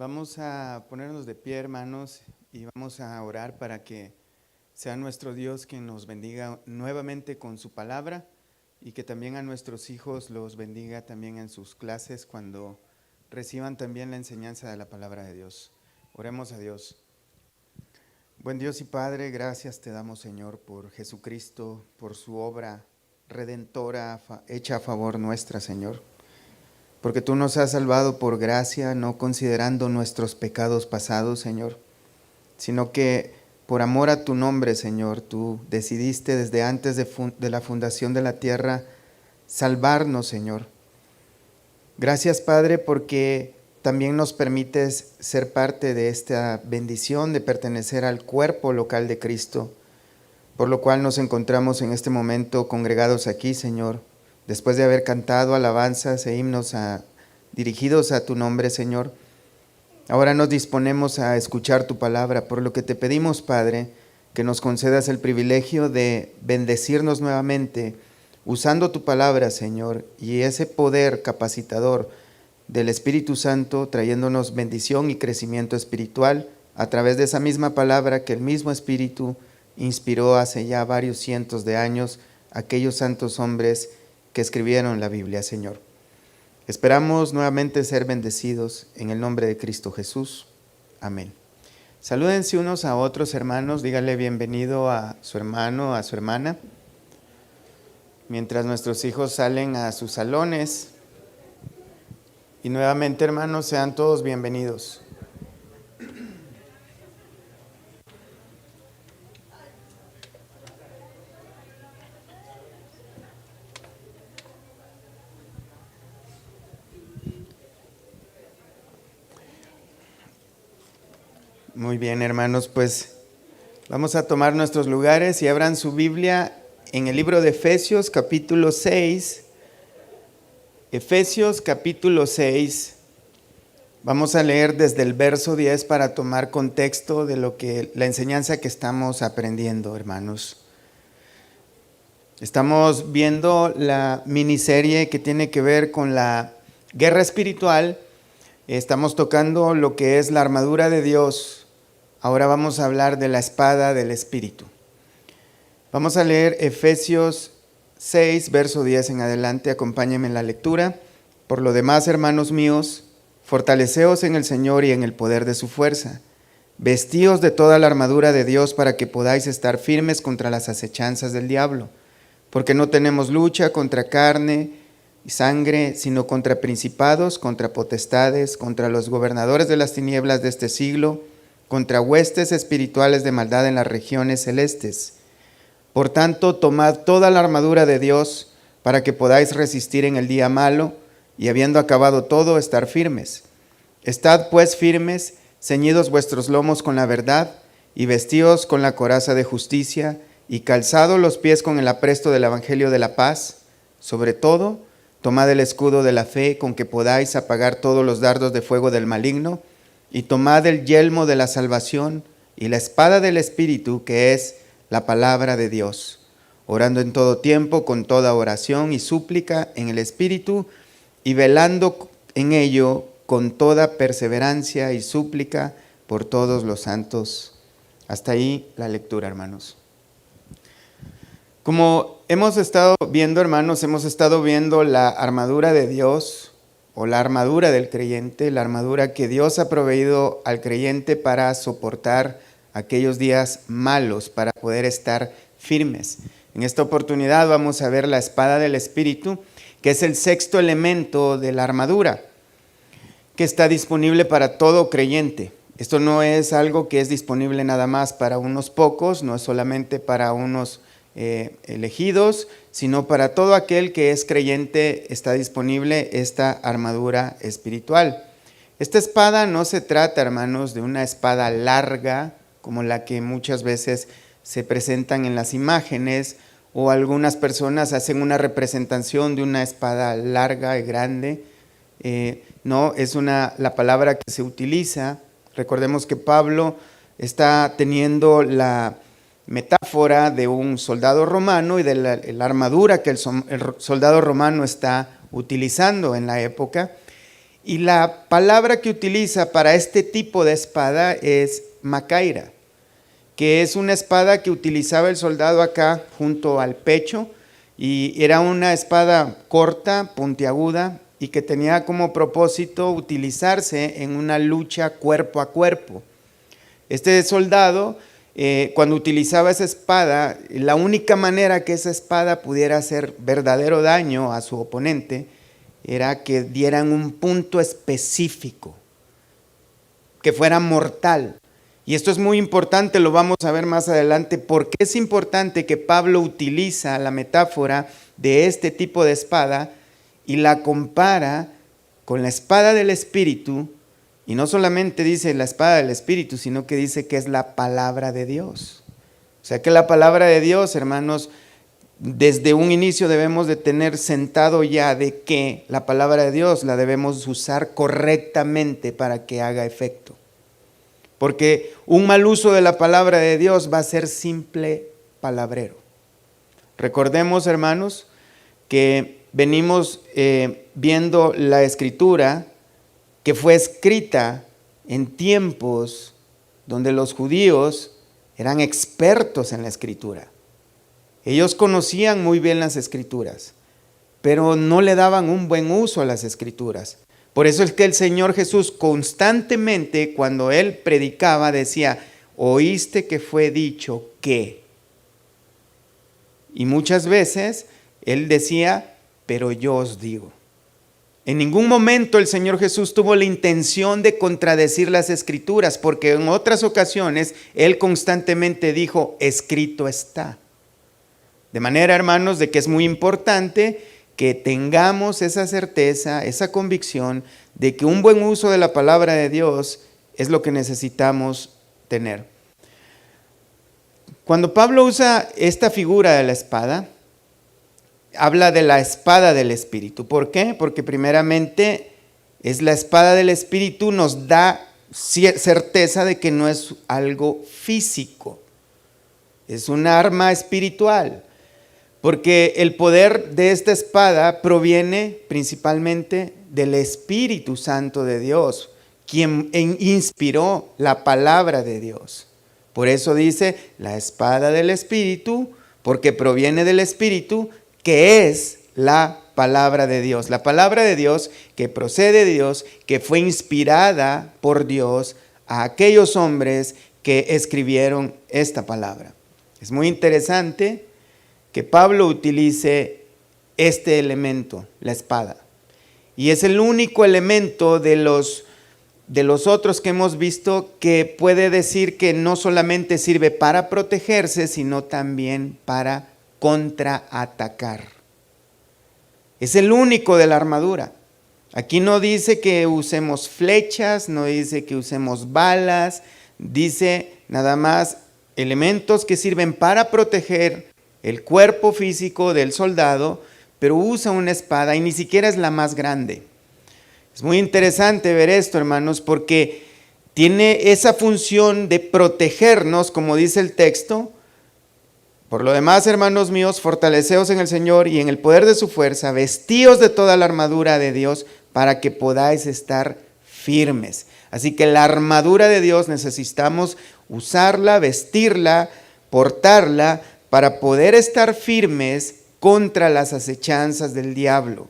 Vamos a ponernos de pie, hermanos, y vamos a orar para que sea nuestro Dios quien nos bendiga nuevamente con su palabra y que también a nuestros hijos los bendiga también en sus clases cuando reciban también la enseñanza de la palabra de Dios. Oremos a Dios. Buen Dios y Padre, gracias te damos, Señor, por Jesucristo, por su obra redentora hecha a favor nuestra, Señor. Porque tú nos has salvado por gracia, no considerando nuestros pecados pasados, Señor, sino que por amor a tu nombre, Señor, tú decidiste desde antes de la fundación de la tierra salvarnos, Señor. Gracias, Padre, porque también nos permites ser parte de esta bendición de pertenecer al cuerpo local de Cristo, por lo cual nos encontramos en este momento congregados aquí, Señor, después de haber cantado alabanzas e himnos dirigidos a tu nombre, Señor. Ahora nos disponemos a escuchar tu palabra, por lo que te pedimos, Padre, que nos concedas el privilegio de bendecirnos nuevamente, usando tu palabra, Señor, y ese poder capacitador del Espíritu Santo, trayéndonos bendición y crecimiento espiritual a través de esa misma palabra que el mismo Espíritu inspiró hace ya varios cientos de años a aquellos santos hombres que escribieron la Biblia, Señor. Esperamos nuevamente ser bendecidos en el nombre de Cristo Jesús. Amén. Salúdense unos a otros, hermanos. Dígale bienvenido a su hermano, a su hermana. Mientras nuestros hijos salen a sus salones. Y nuevamente, hermanos, sean todos bienvenidos. Muy bien, hermanos, pues vamos a tomar nuestros lugares y abran su Biblia en el libro de Efesios, capítulo 6. Efesios, capítulo 6. Vamos a leer desde el verso 10 para tomar contexto de la enseñanza que estamos aprendiendo, hermanos. Estamos viendo la miniserie que tiene que ver con la guerra espiritual. Estamos tocando lo que es la armadura de Dios. Ahora vamos a hablar de la espada del Espíritu. Vamos a leer Efesios 6, verso 10 en adelante. Acompáñenme en la lectura. Por lo demás, hermanos míos, fortaleceos en el Señor y en el poder de su fuerza. Vestíos de toda la armadura de Dios para que podáis estar firmes contra las acechanzas del diablo. Porque no tenemos lucha contra carne y sangre, sino contra principados, contra potestades, contra los gobernadores de las tinieblas de este siglo, contra huestes espirituales de maldad en las regiones celestes. Por tanto, tomad toda la armadura de Dios para que podáis resistir en el día malo y habiendo acabado todo, estar firmes. Estad pues firmes, ceñidos vuestros lomos con la verdad y vestíos con la coraza de justicia y calzados los pies con el apresto del evangelio de la paz. Sobre todo, tomad el escudo de la fe con que podáis apagar todos los dardos de fuego del maligno y tomad el yelmo de la salvación y la espada del Espíritu, que es la palabra de Dios, orando en todo tiempo con toda oración y súplica en el Espíritu y velando en ello con toda perseverancia y súplica por todos los santos. Hasta ahí la lectura, hermanos. Como hemos estado viendo, hermanos, hemos estado viendo la armadura de Dios, o la armadura del creyente, la armadura que Dios ha proveído al creyente para soportar aquellos días malos, para poder estar firmes. En esta oportunidad vamos a ver la espada del Espíritu, que es el sexto elemento de la armadura, que está disponible para todo creyente. Esto no es algo que es disponible nada más para unos pocos, no es solamente para unos elegidos, sino para todo aquel que es creyente está disponible esta armadura espiritual. Esta espada no se trata, hermanos, de una espada larga, como la que muchas veces se presentan en las imágenes, o algunas personas hacen una representación de una espada larga y grande. No, es la palabra que se utiliza. Recordemos que Pablo está teniendo la metáfora de un soldado romano y de la armadura que el soldado romano está utilizando en la época. Y la palabra que utiliza para este tipo de espada es macaira, que es una espada que utilizaba el soldado acá junto al pecho, y era una espada corta, puntiaguda, y que tenía como propósito utilizarse en una lucha cuerpo a cuerpo. Este soldado, cuando utilizaba esa espada, la única manera que esa espada pudiera hacer verdadero daño a su oponente era que dieran un punto específico, que fuera mortal. Y esto es muy importante, lo vamos a ver más adelante, porque es importante que Pablo utiliza la metáfora de este tipo de espada y la compara con la espada del Espíritu, y no solamente dice la espada del Espíritu, sino que dice que es la palabra de Dios. O sea que la palabra de Dios, hermanos, desde un inicio debemos de tener sentado ya de que la palabra de Dios la debemos usar correctamente para que haga efecto. Porque un mal uso de la palabra de Dios va a ser simple palabrero. Recordemos, hermanos, que venimos viendo la Escritura que fue escrita en tiempos donde los judíos eran expertos en la Escritura. Ellos conocían muy bien las Escrituras, pero no le daban un buen uso a las Escrituras. Por eso es que el Señor Jesús constantemente, cuando Él predicaba, decía, oíste que fue dicho que. Y muchas veces Él decía, pero yo os digo. En ningún momento el Señor Jesús tuvo la intención de contradecir las Escrituras, porque en otras ocasiones Él constantemente dijo, escrito está. De manera, hermanos, de que es muy importante que tengamos esa certeza, esa convicción de que un buen uso de la palabra de Dios es lo que necesitamos tener. Cuando Pablo usa esta figura de la espada, habla de la espada del Espíritu. ¿Por qué? Porque primeramente es la espada del Espíritu, nos da certeza de que no es algo físico, es un arma espiritual. Porque el poder de esta espada proviene principalmente del Espíritu Santo de Dios, quien inspiró la palabra de Dios. Por eso dice la espada del Espíritu, porque proviene del Espíritu, que es la palabra de Dios. La palabra de Dios que procede de Dios, que fue inspirada por Dios a aquellos hombres que escribieron esta palabra. Es muy interesante que Pablo utilice este elemento, la espada. Y es el único elemento de los otros que hemos visto que puede decir que no solamente sirve para protegerse, sino también para contraatacar. Es el único de la armadura. Aquí no dice que usemos flechas, no dice que usemos balas, dice nada más elementos que sirven para proteger el cuerpo físico del soldado, pero usa una espada y ni siquiera es la más grande. Es muy interesante ver esto, hermanos, porque tiene esa función de protegernos, como dice el texto. Por lo demás, hermanos míos, fortaleceos en el Señor y en el poder de su fuerza, vestíos de toda la armadura de Dios para que podáis estar firmes. Así que la armadura de Dios necesitamos usarla, vestirla, portarla, para poder estar firmes contra las acechanzas del diablo,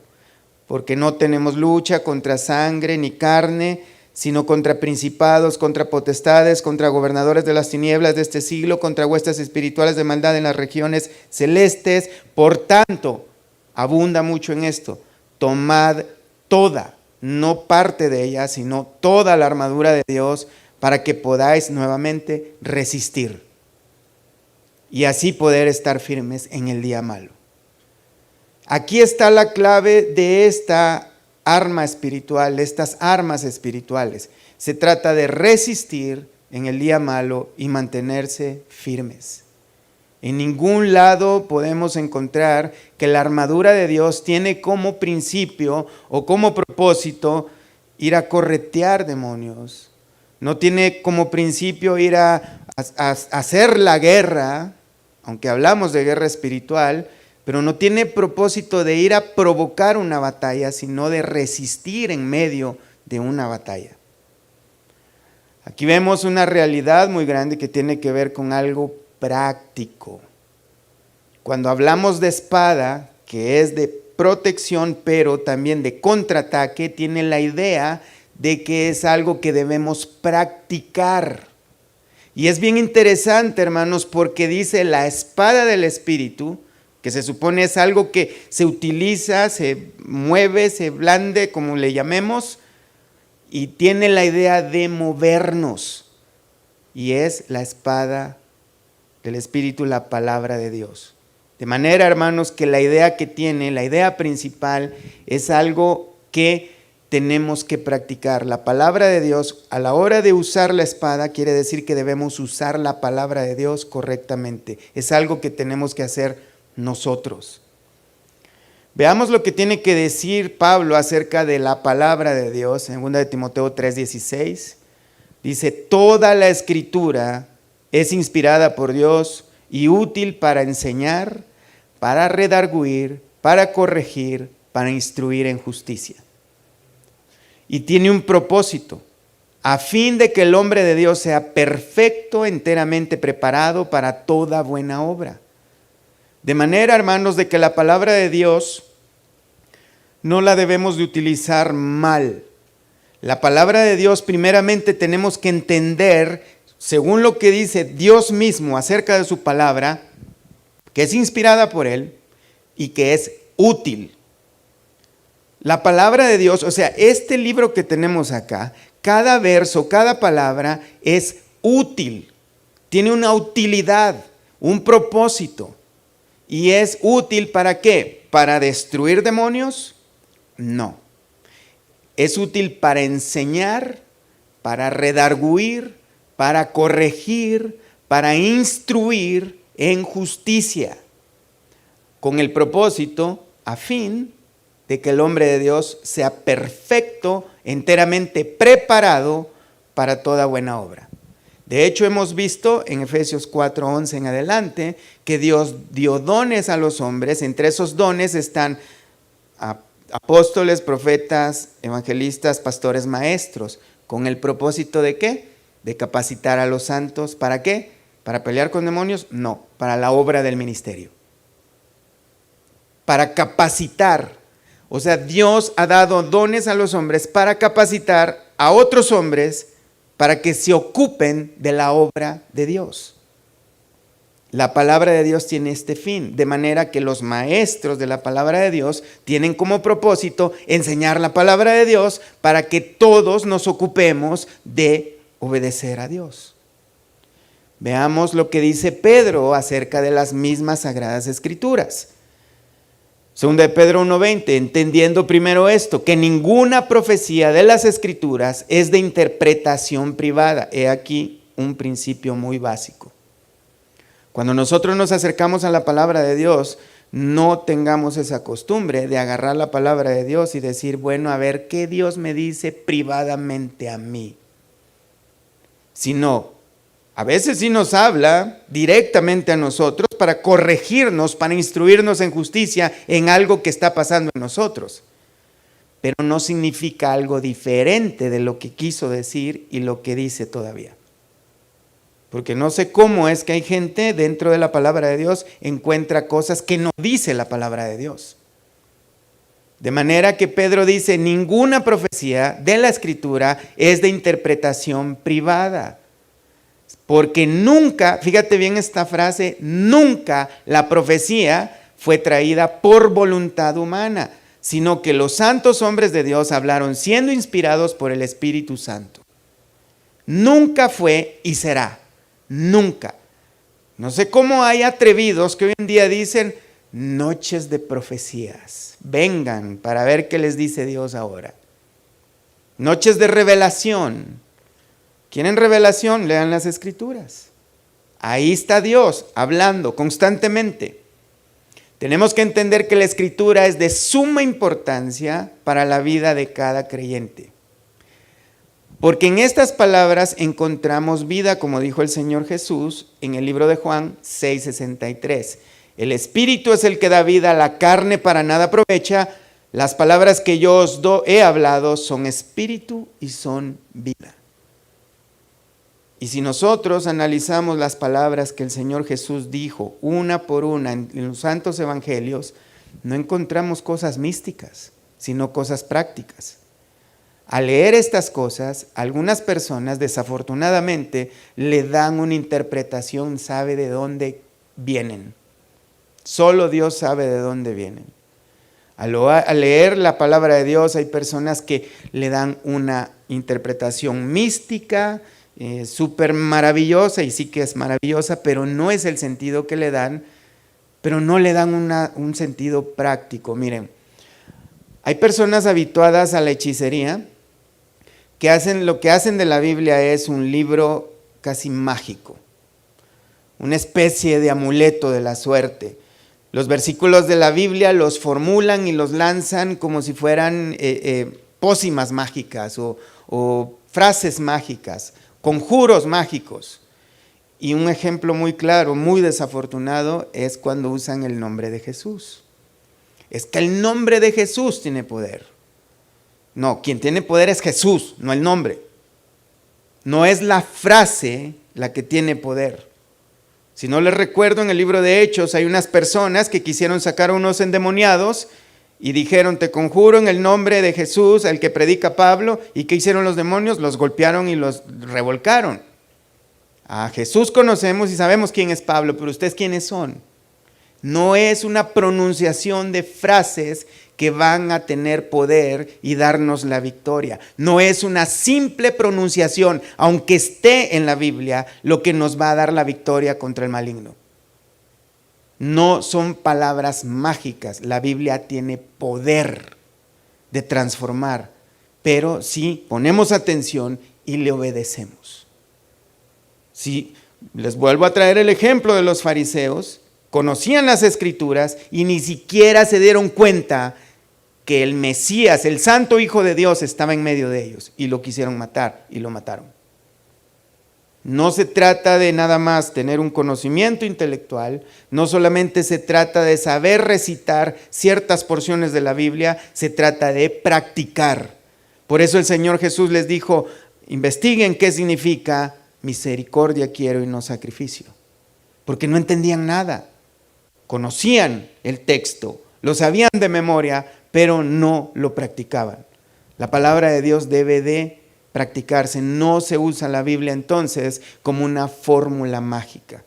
porque no tenemos lucha contra sangre ni carne, sino contra principados, contra potestades, contra gobernadores de las tinieblas de este siglo, contra huestes espirituales de maldad en las regiones celestes. Por tanto, abunda mucho en esto, tomad toda, no parte de ella, sino toda la armadura de Dios, para que podáis nuevamente resistir y así poder estar firmes en el día malo. Aquí está la clave de esta arma espiritual, de estas armas espirituales. Se trata de resistir en el día malo y mantenerse firmes. En ningún lado podemos encontrar que la armadura de Dios tiene como principio o como propósito ir a corretear demonios. No tiene como principio ir a hacer la guerra. Aunque hablamos de guerra espiritual, pero no tiene propósito de ir a provocar una batalla, sino de resistir en medio de una batalla. Aquí vemos una realidad muy grande que tiene que ver con algo práctico. Cuando hablamos de espada, que es de protección, pero también de contraataque, tiene la idea de que es algo que debemos practicar. Y es bien interesante, hermanos, porque dice la espada del Espíritu, que se supone es algo que se utiliza, se mueve, se blande, como le llamemos, y tiene la idea de movernos. Y es la espada del Espíritu, la palabra de Dios. De manera, hermanos, que la idea que tiene, la idea principal, es algo que tenemos que practicar. La palabra de Dios, a la hora de usar la espada, quiere decir que debemos usar la palabra de Dios correctamente. Es algo que tenemos que hacer nosotros. Veamos lo que tiene que decir Pablo acerca de la palabra de Dios en 2 de Timoteo 3:16. Dice, toda la escritura es inspirada por Dios y útil para enseñar, para redarguir, para corregir, para instruir en justicia. Y tiene un propósito, a fin de que el hombre de Dios sea perfecto, enteramente preparado para toda buena obra. De manera, hermanos, de que la palabra de Dios no la debemos de utilizar mal. La palabra de Dios primeramente tenemos que entender, según lo que dice Dios mismo acerca de su palabra, que es inspirada por Él y que es útil. La palabra de Dios, o sea, este libro que tenemos acá, cada verso, cada palabra es útil, tiene una utilidad, un propósito. ¿Y es útil para qué? ¿Para destruir demonios? No. Es útil para enseñar, para redarguir, para corregir, para instruir en justicia, con el propósito, a fin de que el hombre de Dios sea perfecto, enteramente preparado para toda buena obra. De hecho, hemos visto en Efesios 4:11 en adelante que Dios dio dones a los hombres. Entre esos dones están apóstoles, profetas, evangelistas, pastores, maestros. ¿Con el propósito de qué? De capacitar a los santos. ¿Para qué? ¿Para pelear con demonios? No, para la obra del ministerio. Para capacitar. O sea, Dios ha dado dones a los hombres para capacitar a otros hombres para que se ocupen de la obra de Dios. La palabra de Dios tiene este fin, de manera que los maestros de la palabra de Dios tienen como propósito enseñar la palabra de Dios para que todos nos ocupemos de obedecer a Dios. Veamos lo que dice Pedro acerca de las mismas sagradas escrituras. Segunda de Pedro 1:20, entendiendo primero esto, que ninguna profecía de las escrituras es de interpretación privada. He aquí un principio muy básico. Cuando nosotros nos acercamos a la palabra de Dios, no tengamos esa costumbre de agarrar la palabra de Dios y decir, bueno, a ver, ¿qué Dios me dice privadamente a mí? Sino, a veces sí nos habla directamente a nosotros para corregirnos, para instruirnos en justicia en algo que está pasando en nosotros. Pero no significa algo diferente de lo que quiso decir y lo que dice todavía. Porque no sé cómo es que hay gente dentro de la palabra de Dios encuentra cosas que no dice la palabra de Dios. De manera que Pedro dice, ninguna profecía de la Escritura es de interpretación privada. Porque nunca, fíjate bien esta frase, nunca la profecía fue traída por voluntad humana, sino que los santos hombres de Dios hablaron siendo inspirados por el Espíritu Santo. Nunca fue y será. Nunca. No sé cómo hay atrevidos que hoy en día dicen noches de profecías. Vengan para ver qué les dice Dios ahora. Noches de revelación. ¿Quieren revelación? Lean las Escrituras. Ahí está Dios hablando constantemente. Tenemos que entender que la Escritura es de suma importancia para la vida de cada creyente. Porque en estas palabras encontramos vida, como dijo el Señor Jesús en el libro de Juan 6:63. El espíritu es el que da vida, la carne para nada aprovecha. Las palabras que yo os he hablado son espíritu y son vida. Y si nosotros analizamos las palabras que el Señor Jesús dijo una por una en los santos evangelios, no encontramos cosas místicas, sino cosas prácticas. Al leer estas cosas, algunas personas desafortunadamente le dan una interpretación, sabe de dónde vienen. Solo Dios sabe de dónde vienen. Al leer la palabra de Dios hay personas que le dan una interpretación mística, súper maravillosa, y sí que es maravillosa, pero no es el sentido que le dan, pero no le dan un sentido práctico. Miren, hay personas habituadas a la hechicería que lo que hacen de la Biblia es un libro casi mágico, una especie de amuleto de la suerte. Los versículos de la Biblia los formulan y los lanzan como si fueran pócimas mágicas o frases mágicas, conjuros mágicos. Y un ejemplo muy claro, muy desafortunado, es cuando usan el nombre de Jesús. Es que el nombre de Jesús tiene poder. No, quien tiene poder es Jesús, no el nombre. No es la frase la que tiene poder. Si no les recuerdo, en el libro de Hechos hay unas personas que quisieron sacar a unos endemoniados y dijeron: te conjuro en el nombre de Jesús, el que predica Pablo. ¿Y qué hicieron los demonios? Los golpearon y los revolcaron. A Jesús conocemos y sabemos quién es Pablo, pero ¿ustedes quiénes son? No es una pronunciación de frases que van a tener poder y darnos la victoria. No es una simple pronunciación, aunque esté en la Biblia, lo que nos va a dar la victoria contra el maligno. No son palabras mágicas. La Biblia tiene poder de transformar, pero si ponemos atención y le obedecemos. Si les vuelvo a traer el ejemplo de los fariseos, conocían las Escrituras y ni siquiera se dieron cuenta que el Mesías, el Santo Hijo de Dios, estaba en medio de ellos y lo quisieron matar y lo mataron. No se trata de nada más tener un conocimiento intelectual, no solamente se trata de saber recitar ciertas porciones de la Biblia, se trata de practicar. Por eso el Señor Jesús les dijo: investiguen qué significa misericordia quiero y no sacrificio, porque no entendían nada. Conocían el texto, lo sabían de memoria, pero no lo practicaban. La palabra de Dios debe de practicarse. No se usa la Biblia entonces como una fórmula mágica.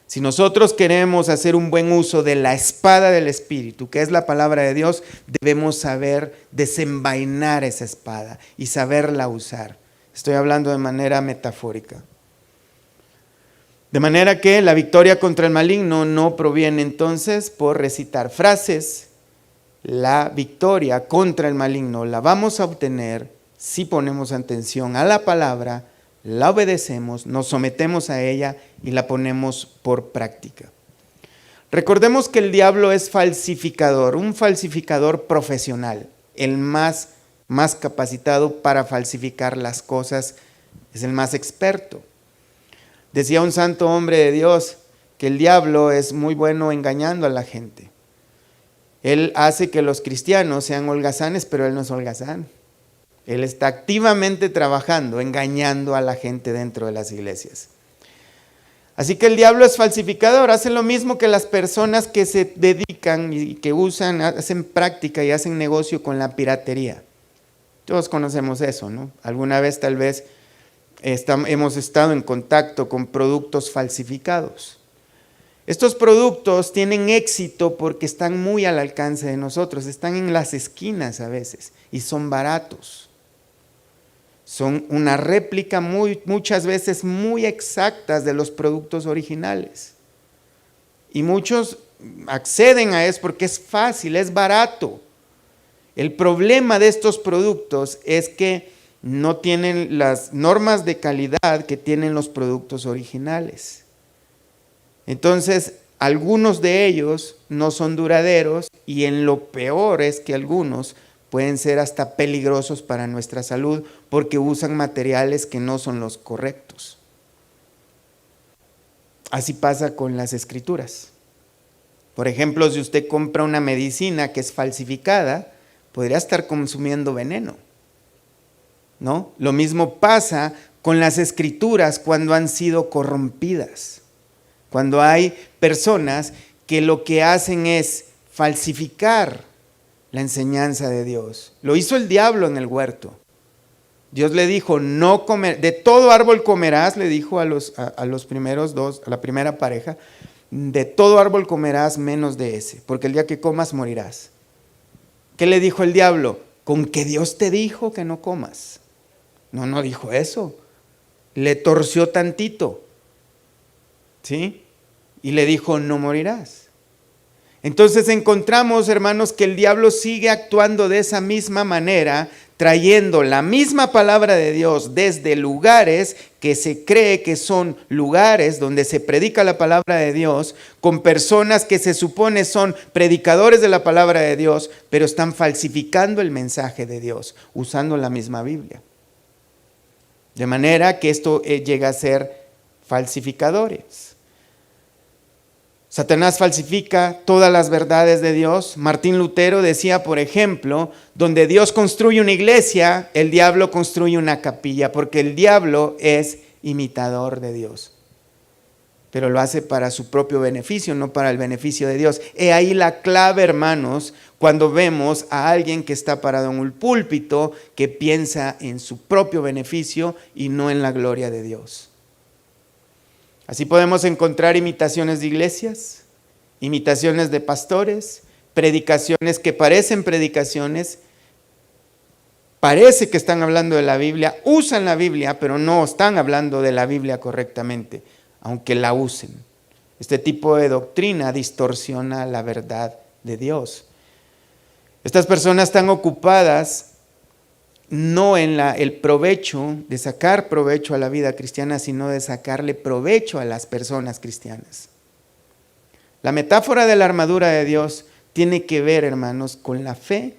Si nosotros queremos hacer un buen uso de la espada del Espíritu, que es la palabra de Dios, debemos saber desenvainar esa espada y saberla usar. Estoy hablando de manera metafórica. De manera que la victoria contra el maligno no proviene entonces por recitar frases. La victoria contra el maligno la vamos a obtener si ponemos atención a la palabra, la obedecemos, nos sometemos a ella y la ponemos por práctica. Recordemos que el diablo es falsificador, un falsificador profesional, el más capacitado para falsificar las cosas, es el más experto. Decía un santo hombre de Dios que el diablo es muy bueno engañando a la gente. Él hace que los cristianos sean holgazanes, pero él no es holgazán. Él está activamente trabajando, engañando a la gente dentro de las iglesias. Así que el diablo es falsificador, hace lo mismo que las personas que se dedican y que usan, hacen práctica y hacen negocio con la piratería. Todos conocemos eso, ¿no? Alguna vez tal vez hemos estado en contacto con productos falsificados. Estos productos tienen éxito porque están muy al alcance de nosotros, están en las esquinas a veces y son baratos. Son una réplica muchas veces muy exactas de los productos originales. Y muchos acceden a eso porque es fácil, es barato. El problema de estos productos es que no tienen las normas de calidad que tienen los productos originales. Entonces, algunos de ellos no son duraderos y en lo peor es que algunos pueden ser hasta peligrosos para nuestra salud porque usan materiales que no son los correctos. Así pasa con las Escrituras. Por ejemplo, si usted compra una medicina que es falsificada, podría estar consumiendo veneno, ¿no? Lo mismo pasa con las escrituras cuando han sido corrompidas. Cuando hay personas que lo que hacen es falsificar la enseñanza de Dios. Lo hizo el diablo en el huerto. Dios le dijo, no comer, de todo árbol comerás, le dijo a los primeros dos, a la primera pareja, de todo árbol comerás menos de ese, porque el día que comas morirás. ¿Qué le dijo el diablo? ¿Con que Dios te dijo que no comas? No dijo eso. Le torció tantito, ¿sí? Y le dijo, no morirás. Entonces encontramos, hermanos, que el diablo sigue actuando de esa misma manera, trayendo la misma palabra de Dios desde lugares que se cree que son lugares donde se predica la palabra de Dios, con personas que se supone son predicadores de la palabra de Dios, pero están falsificando el mensaje de Dios, usando la misma Biblia. De manera que esto llega a ser falsificadores. Satanás falsifica todas las verdades de Dios. Martín Lutero decía, por ejemplo, donde Dios construye una iglesia, el diablo construye una capilla, porque el diablo es imitador de Dios. Pero lo hace para su propio beneficio, no para el beneficio de Dios. He ahí la clave, hermanos, cuando vemos a alguien que está parado en un púlpito, que piensa en su propio beneficio y no en la gloria de Dios. Así podemos encontrar imitaciones de iglesias, imitaciones de pastores, predicaciones que parecen predicaciones, parece que están hablando de la Biblia, usan la Biblia, pero no están hablando de la Biblia correctamente, aunque la usen. Este tipo de doctrina distorsiona la verdad de Dios. Estas personas están ocupadas no en el provecho, de sacar provecho a la vida cristiana, sino de sacarle provecho a las personas cristianas. La metáfora de la armadura de Dios tiene que ver, hermanos, con la fe,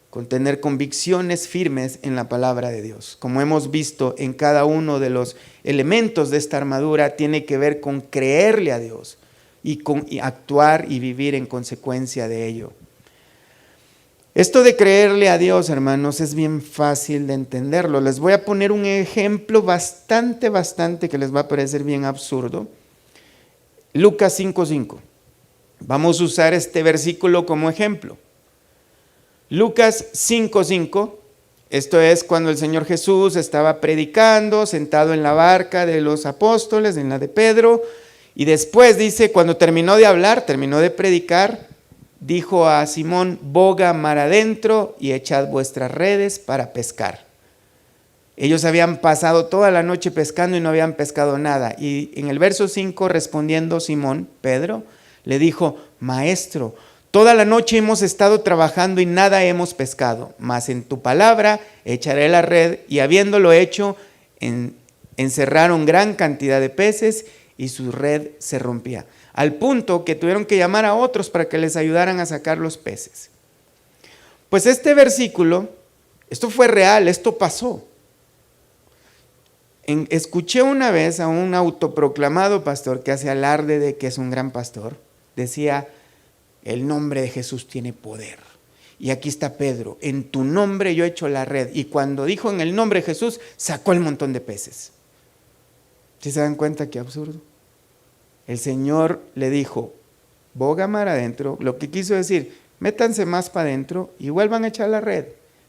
con tener convicciones firmes en la palabra de Dios. Como hemos visto en cada uno de los elementos de esta armadura, tiene que ver con creerle a Dios y actuar y vivir en consecuencia de ello. Esto de creerle a Dios, hermanos, es bien fácil de entenderlo. Les voy a poner un ejemplo bastante que les va a parecer bien absurdo. Lucas 5:5. Vamos a usar este versículo como ejemplo. Lucas 5:5, esto es cuando el Señor Jesús estaba predicando, sentado en la barca de los apóstoles, en la de Pedro, y después dice, cuando terminó de hablar, terminó de predicar, dijo a Simón, boga mar adentro y echad vuestras redes para pescar. Ellos habían pasado toda la noche pescando y no habían pescado nada. Y en el verso 5, respondiendo Simón, Pedro, le dijo, Maestro, toda la noche hemos estado trabajando y nada hemos pescado, mas en tu palabra echaré la red. Y habiéndolo hecho, encerraron gran cantidad de peces y su red se rompía, al punto que tuvieron que llamar a otros para que les ayudaran a sacar los peces. Pues este versículo, esto fue real, esto pasó. Escuché una vez a un autoproclamado pastor que hace alarde de que es un gran pastor. Decía, el nombre de Jesús tiene poder. Y aquí está Pedro, en tu nombre yo echo la red. Y cuando dijo en el nombre de Jesús, sacó el montón de peces. ¿Sí se dan cuenta qué absurdo? El Señor le dijo, boga mar adentro, lo que quiso decir, métanse más para adentro y vuelvan a echar la red.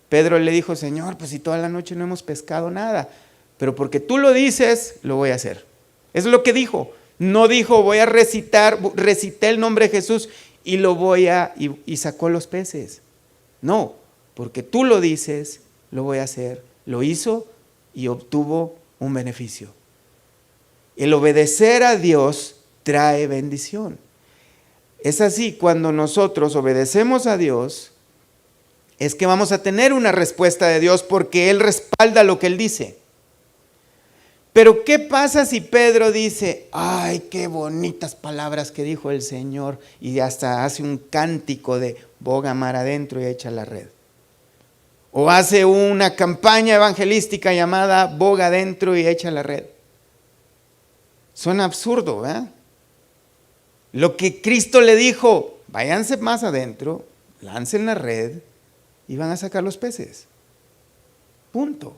Pedro le dijo, Señor, pues si toda la noche no hemos pescado nada, pero porque tú lo dices, lo voy a hacer. Eso es lo que dijo. No dijo, voy a recité el nombre de Jesús y y sacó los peces. No, porque tú lo dices, lo voy a hacer. Lo hizo y obtuvo un beneficio. El obedecer a Dios trae bendición. Es así, cuando nosotros obedecemos a Dios, es que vamos a tener una respuesta de Dios porque Él respalda lo que Él dice. Pero ¿qué pasa si Pedro dice, ay, qué bonitas palabras que dijo el Señor, y hasta hace un cántico de boga mar adentro y echa la red? O hace una campaña evangelística llamada boga adentro y echa la red. Suena absurdo, ¿verdad? Lo que Cristo le dijo, váyanse más adentro, lancen la red y van a sacar los peces. Punto.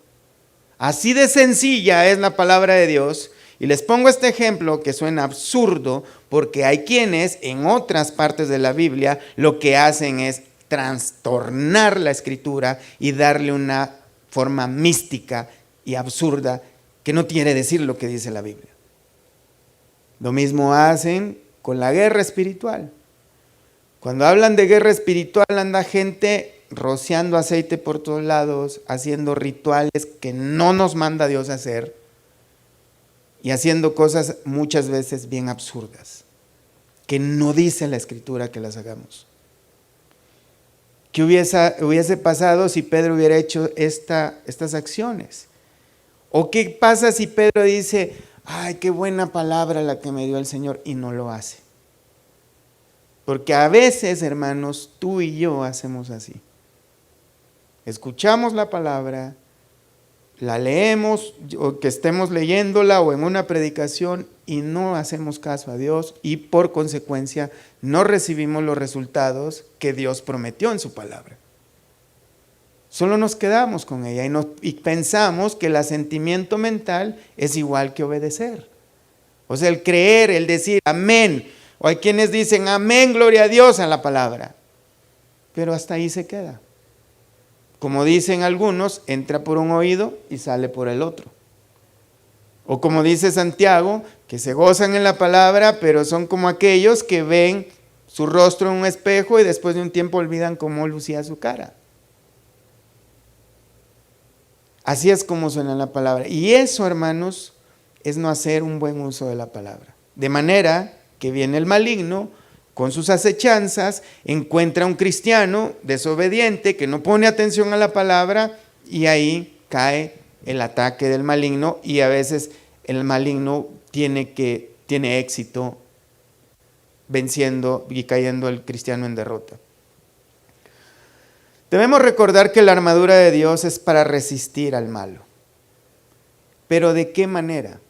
Así de sencilla es la palabra de Dios. Y les pongo este ejemplo que suena absurdo porque hay quienes en otras partes de la Biblia lo que hacen es trastornar la escritura y darle una forma mística y absurda que no quiere decir lo que dice la Biblia. Lo mismo hacen con la guerra espiritual. Cuando hablan de guerra espiritual anda gente rociando aceite por todos lados, haciendo rituales que no nos manda Dios a hacer y haciendo cosas muchas veces bien absurdas, que no dice la escritura que las hagamos. ¿Qué hubiese pasado si Pedro hubiera hecho estas acciones? ¿O qué pasa si Pedro dice, ay, qué buena palabra la que me dio el Señor, y no lo hace? Porque a veces, hermanos, tú y yo hacemos así. Escuchamos la palabra, la leemos, o que estemos leyéndola o en una predicación y no hacemos caso a Dios y por consecuencia no recibimos los resultados que Dios prometió en su palabra. Solo nos quedamos con ella y pensamos que el asentimiento mental es igual que obedecer. O sea, el creer, el decir amén. O hay quienes dicen amén, gloria a Dios a la palabra. Pero hasta ahí se queda. Como dicen algunos, entra por un oído y sale por el otro. O como dice Santiago, que se gozan en la palabra, pero son como aquellos que ven su rostro en un espejo y después de un tiempo olvidan cómo lucía su cara. Así es como suena la palabra. Y eso, hermanos, es no hacer un buen uso de la palabra. De manera que viene el maligno con sus acechanzas, encuentra a un cristiano desobediente que no pone atención a la palabra y ahí cae el ataque del maligno y a veces el maligno tiene éxito venciendo y cayendo el cristiano en derrota. Debemos recordar que la armadura de Dios es para resistir al malo. ¿Pero de qué manera?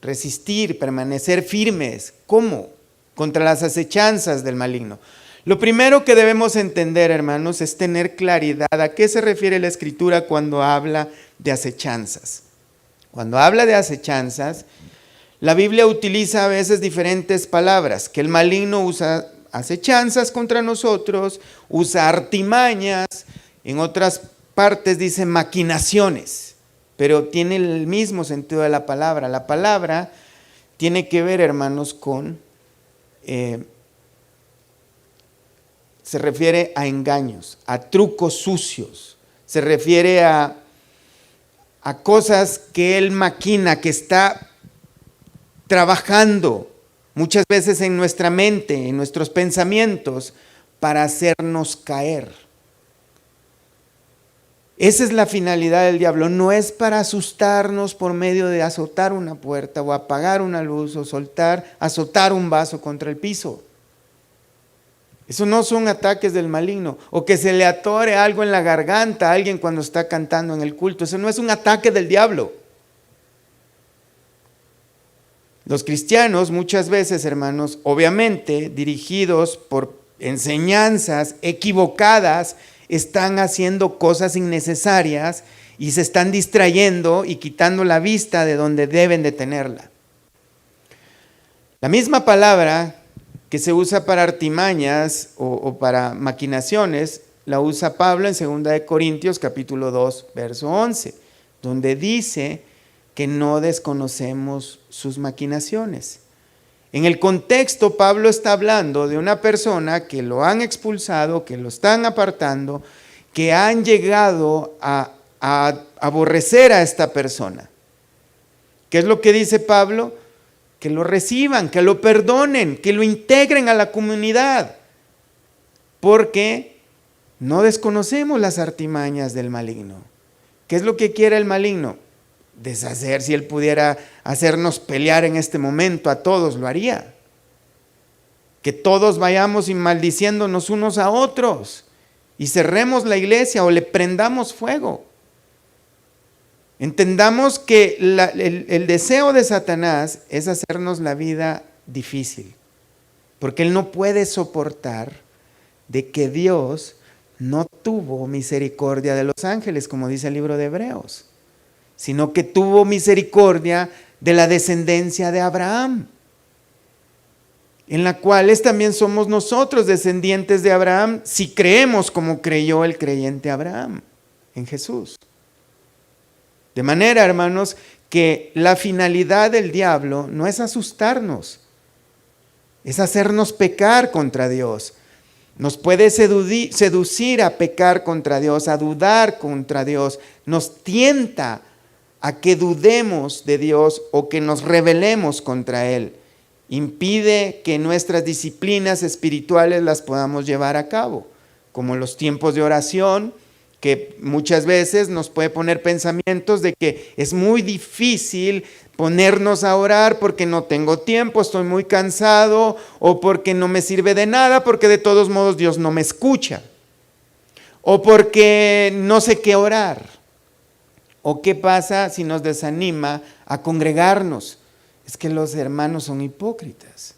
Resistir, permanecer firmes. ¿Cómo? Contra las acechanzas del maligno. Lo primero que debemos entender, hermanos, es tener claridad a qué se refiere la Escritura cuando habla de acechanzas. Cuando habla de acechanzas, la Biblia utiliza a veces diferentes palabras, que el maligno usa acechanzas contra nosotros, usa artimañas, en otras partes dice maquinaciones, pero tiene el mismo sentido de la palabra. La palabra tiene que ver, hermanos, con, se refiere a engaños, a trucos sucios, se refiere a cosas que él maquina, que está trabajando muchas veces en nuestra mente, en nuestros pensamientos, para hacernos caer. Esa es la finalidad del diablo, no es para asustarnos por medio de azotar una puerta o apagar una luz o azotar un vaso contra el piso. Eso no son ataques del maligno, o que se le atore algo en la garganta a alguien cuando está cantando en el culto. Eso no es un ataque del diablo. Los cristianos muchas veces, hermanos, obviamente dirigidos por enseñanzas equivocadas, están haciendo cosas innecesarias y se están distrayendo y quitando la vista de donde deben de tenerla. La misma palabra que se usa para artimañas o para maquinaciones, la usa Pablo en 2 Corintios capítulo 2, verso 11, donde dice que no desconocemos sus maquinaciones. En el contexto, Pablo está hablando de una persona que lo han expulsado, que lo están apartando, que han llegado a aborrecer a esta persona. ¿Qué es lo que dice Pablo? Que lo reciban, que lo perdonen, que lo integren a la comunidad, porque no desconocemos las artimañas del maligno. ¿Qué es lo que quiere el maligno? Deshacer. Si él pudiera hacernos pelear en este momento a todos, lo haría. Que todos vayamos y maldiciéndonos unos a otros y cerremos la iglesia o le prendamos fuego. Entendamos que el deseo de Satanás es hacernos la vida difícil. porque él no puede soportar de que Dios no tuvo misericordia de los ángeles, como dice el libro de Hebreos, sino que tuvo misericordia de la descendencia de Abraham, en la cual también somos nosotros descendientes de Abraham, si creemos como creyó el creyente Abraham en Jesús. De manera, hermanos, que la finalidad del diablo no es asustarnos, es hacernos pecar contra Dios. Nos puede seducir a pecar contra Dios, a dudar contra Dios. Nos tienta a que dudemos de Dios o que nos rebelemos contra Él. Impide que nuestras disciplinas espirituales las podamos llevar a cabo, como los tiempos de oración, que muchas veces nos puede poner pensamientos de que es muy difícil ponernos a orar porque no tengo tiempo, estoy muy cansado, o porque no me sirve de nada, porque de todos modos Dios no me escucha, o porque no sé qué orar, o qué pasa si nos desanima a congregarnos. Es que los hermanos son hipócritas.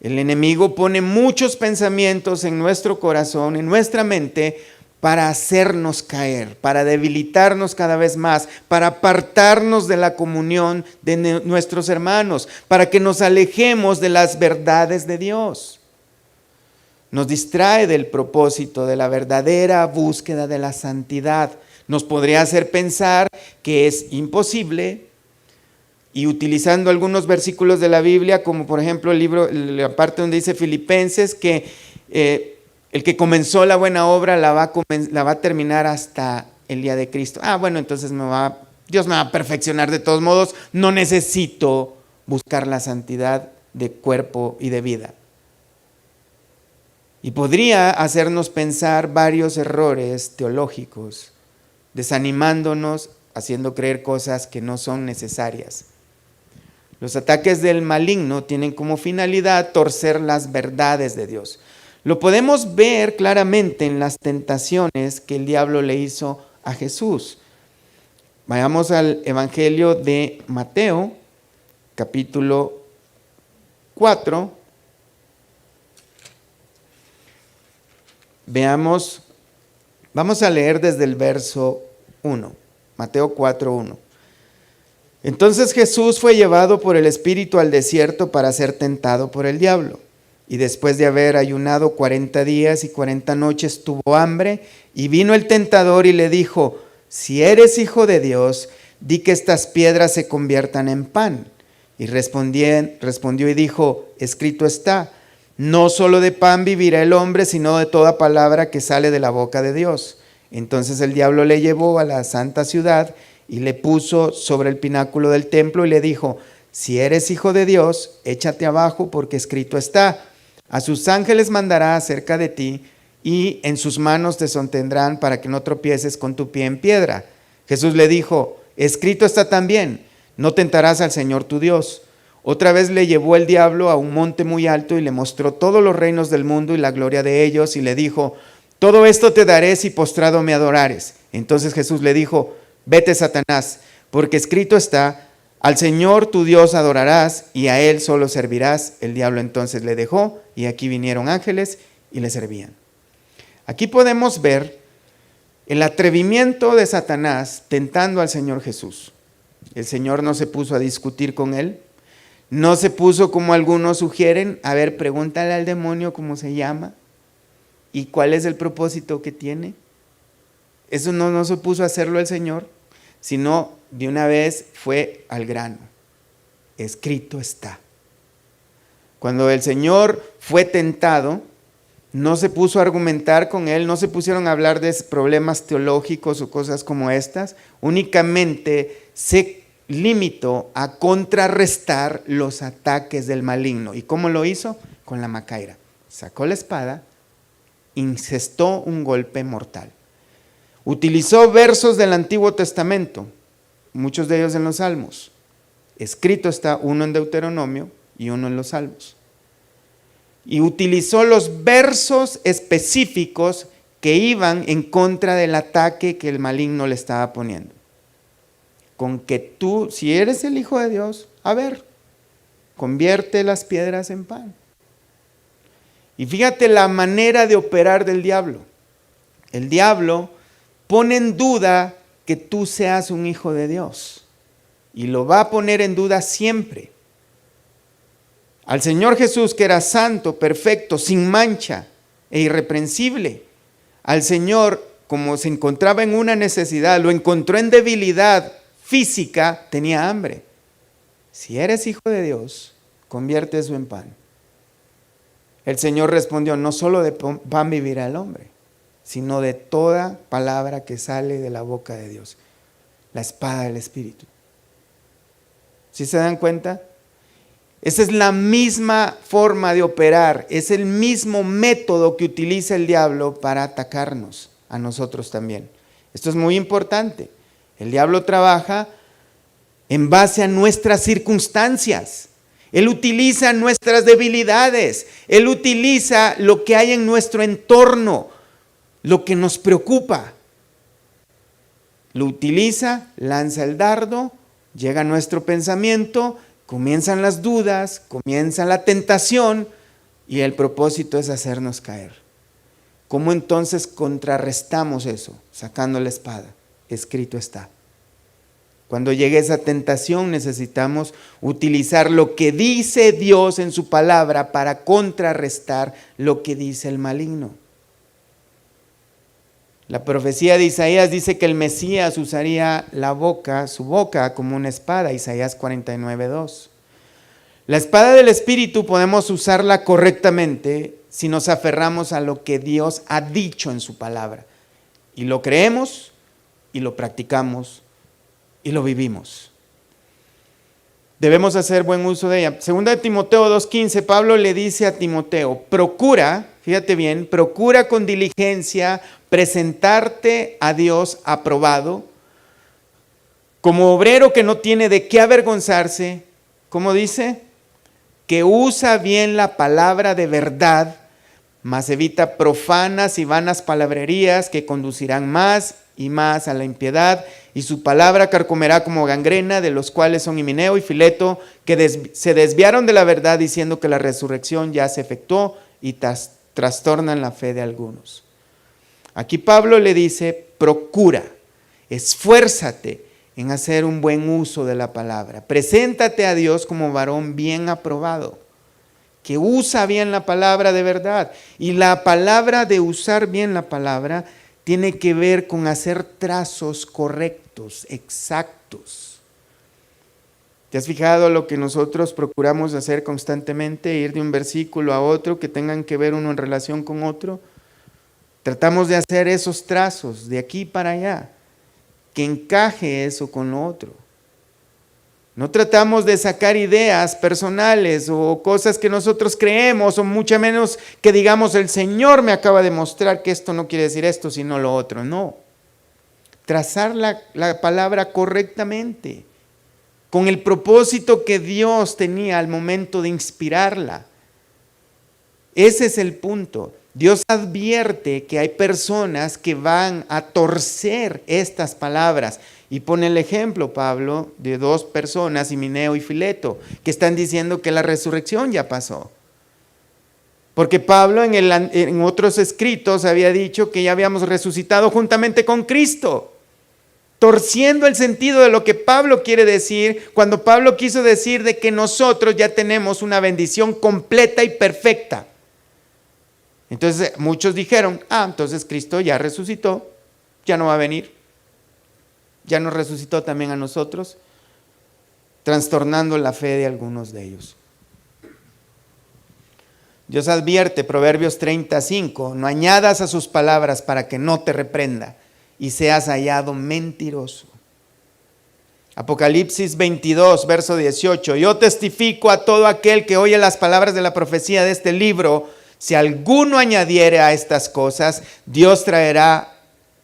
El enemigo pone muchos pensamientos en nuestro corazón, en nuestra mente, para hacernos caer, para debilitarnos cada vez más, para apartarnos de la comunión de nuestros hermanos, para que nos alejemos de las verdades de Dios. Nos distrae del propósito de la verdadera búsqueda de la santidad. Nos podría hacer pensar que es imposible, y utilizando algunos versículos de la Biblia, como por ejemplo la parte donde dice Filipenses, que el que comenzó la buena obra la va a terminar hasta el día de Cristo. Bueno, entonces Dios me va a perfeccionar de todos modos, no necesito buscar la santidad de cuerpo y de vida. Y podría hacernos pensar varios errores teológicos, desanimándonos, haciendo creer cosas que no son necesarias. Los ataques del maligno tienen como finalidad torcer las verdades de Dios. Lo podemos ver claramente en las tentaciones que el diablo le hizo a Jesús. Vayamos al Evangelio de Mateo, capítulo 4. Veamos, vamos a leer desde el verso 1, Mateo 4:1. Entonces Jesús fue llevado por el Espíritu al desierto para ser tentado por el diablo. Y después de haber ayunado 40 días y 40 noches tuvo hambre, y vino el tentador y le dijo: si eres hijo de Dios, di que estas piedras se conviertan en pan. Y respondió y dijo: escrito está, no solo de pan vivirá el hombre, sino de toda palabra que sale de la boca de Dios. Entonces el diablo le llevó a la santa ciudad y le puso sobre el pináculo del templo y le dijo: si eres hijo de Dios, échate abajo, porque escrito está, a sus ángeles mandará acerca de ti, y en sus manos te sostendrán para que no tropieces con tu pie en piedra. Jesús le dijo: escrito está también, no tentarás al Señor tu Dios. Otra vez le llevó el diablo a un monte muy alto y le mostró todos los reinos del mundo y la gloria de ellos, y le dijo: todo esto te daré si postrado me adorares. Entonces Jesús le dijo: vete, Satanás, porque escrito está, al Señor tu Dios adorarás y a Él solo servirás. El diablo entonces le dejó, y aquí vinieron ángeles y le servían. Aquí podemos ver el atrevimiento de Satanás tentando al Señor Jesús. El Señor no se puso a discutir con él, no se puso como algunos sugieren: a ver, pregúntale al demonio cómo se llama y cuál es el propósito que tiene. Eso no se puso a hacerlo el Señor, sino de una vez fue al grano. Escrito está. Cuando el Señor fue tentado, no se puso a argumentar con él, no se pusieron a hablar de problemas teológicos o cosas como estas, únicamente se limitó a contrarrestar los ataques del maligno. ¿Y cómo lo hizo? Con la macaira. Sacó la espada, incestó un golpe mortal. Utilizó versos del Antiguo Testamento, muchos de ellos en los Salmos. Escrito está, uno en Deuteronomio y uno en los Salmos. Y utilizó los versos específicos que iban en contra del ataque que el maligno le estaba poniendo. Con que tú, si eres el Hijo de Dios, a ver, convierte las piedras en pan. Y fíjate la manera de operar del diablo. El diablo pone en duda que tú seas un hijo de Dios. Y lo va a poner en duda siempre. Al Señor Jesús, que era santo, perfecto, sin mancha e irreprensible, al Señor, como se encontraba en una necesidad, lo encontró en debilidad física, tenía hambre. Si eres hijo de Dios, convierte eso en pan. El Señor respondió, no solo de pan vivirá el hombre, sino de toda palabra que sale de la boca de Dios. La espada del Espíritu. ¿Sí se dan cuenta? Esa es la misma forma de operar, es el mismo método que utiliza el diablo para atacarnos, a nosotros también. Esto es muy importante. El diablo trabaja en base a nuestras circunstancias. Él utiliza nuestras debilidades. Él utiliza lo que hay en nuestro entorno, lo que nos preocupa. Lo utiliza, lanza el dardo, llega a nuestro pensamiento, comienzan las dudas, comienza la tentación y el propósito es hacernos caer. ¿Cómo entonces contrarrestamos eso? Sacando la espada. Escrito está. Cuando llegue esa tentación necesitamos utilizar lo que dice Dios en su palabra para contrarrestar lo que dice el maligno. La profecía de Isaías dice que el Mesías usaría su boca como una espada, Isaías 49:2. La espada del Espíritu podemos usarla correctamente si nos aferramos a lo que Dios ha dicho en su palabra. Y lo creemos, y lo practicamos, y lo vivimos. Debemos hacer buen uso de ella. Segunda de Timoteo 2:15, Pablo le dice a Timoteo, procura, fíjate bien, procura con diligencia presentarte a Dios aprobado, como obrero que no tiene de qué avergonzarse, ¿cómo dice? Que usa bien la palabra de verdad, mas evita profanas y vanas palabrerías que conducirán más y más a la impiedad, y su palabra carcomerá como gangrena, de los cuales son Himeneo y Fileto, que se desviaron de la verdad diciendo que la resurrección ya se efectuó y trastornan la fe de algunos. Aquí Pablo le dice, procura, esfuérzate en hacer un buen uso de la palabra. Preséntate a Dios como varón bien aprobado, que usa bien la palabra de verdad. Y la palabra de usar bien la palabra tiene que ver con hacer trazos correctos, exactos. ¿Te has fijado lo que nosotros procuramos hacer constantemente? Ir de un versículo a otro, que tengan que ver uno en relación con otro. Tratamos de hacer esos trazos de aquí para allá, que encaje eso con lo otro. No tratamos de sacar ideas personales o cosas que nosotros creemos, o mucho menos que digamos el Señor me acaba de mostrar que esto no quiere decir esto sino lo otro. No. Trazar la palabra correctamente, con el propósito que Dios tenía al momento de inspirarla. Ese es el punto. Dios advierte que hay personas que van a torcer estas palabras. Y pone el ejemplo, Pablo, de dos personas, Himeneo y Fileto, que están diciendo que la resurrección ya pasó. Porque Pablo en otros escritos había dicho que ya habíamos resucitado juntamente con Cristo, torciendo el sentido de lo que Pablo quiere decir, cuando Pablo quiso decir de que nosotros ya tenemos una bendición completa y perfecta. Entonces muchos dijeron, entonces Cristo ya resucitó, ya no va a venir. Ya nos resucitó también a nosotros, trastornando la fe de algunos de ellos. Dios advierte, Proverbios 35, no añadas a sus palabras para que no te reprenda y seas hallado mentiroso. Apocalipsis 22, verso 18, yo testifico a todo aquel que oye las palabras de la profecía de este libro, si alguno añadiere a estas cosas, Dios traerá